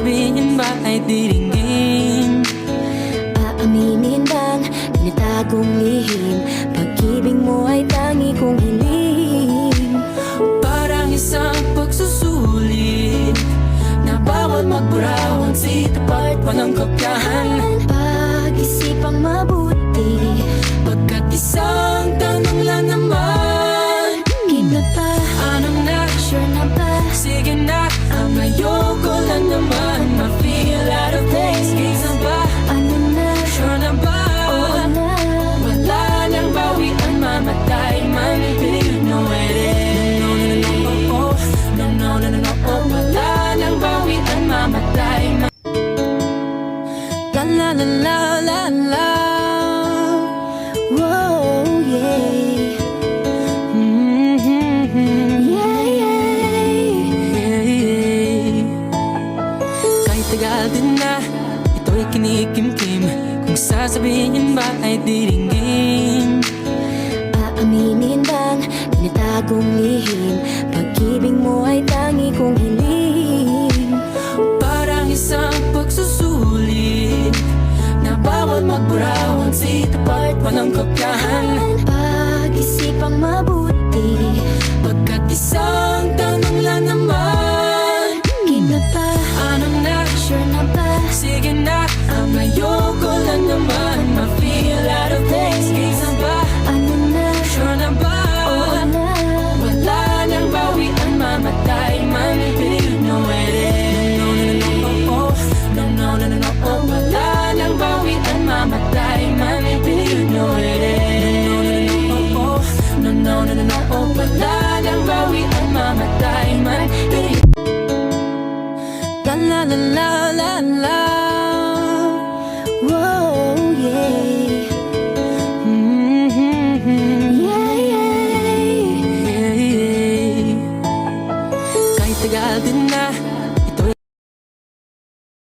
sasabihin ba ay diringgin? Aaminin bang tinatagong lihim? Pag-ibig mo ay tangi kong hiling. Parang isang pagsusulit na bawal magbura, onsi tapat walang kopyahan. Pag-isipang mabuti, Pagkat isang tanong lang naman, keep na pa, anong na? sure na ba? Sige na, ang ayoko lang naman ma-feel out of place. Kaysa ba, Ano na? sure na ba? Oo na. Wala nang bawian, mamatay man. You know it is. No, no, no, no, no, oh. No, no, no, no, no, oh. Wala nang bawian, mamatay man. La la la la la la. Whoa, yeah. Yeah, yeah. Kahit tagal din na, ito'y kinikimkim. Kung sasabihin ba ay diringgin? Aaminin bang tinatagong lihim? Pag-ibig mo ay tangi kong hiling. Parang isang pagsusulit na bawal magbura, onsi tapat walang kopyahan. Pag-isipang mabuti, Pagkat isang tanong lang naman, keep na pa, anong na? sure na ba? Sige na, ang ayoko lang naman ma-feel out of place. Kaysa ba, Ano na? sure na ba? Oo na. Wala nang bawian, mamatay man. You know it is. No, no, no, no, no, oh. No, no, no, no, no, oh. Wala nang bawian, mamatay man. You know it is. No, no, no, no, no, oh. Wala nang bawian, mamatay man. La la la la.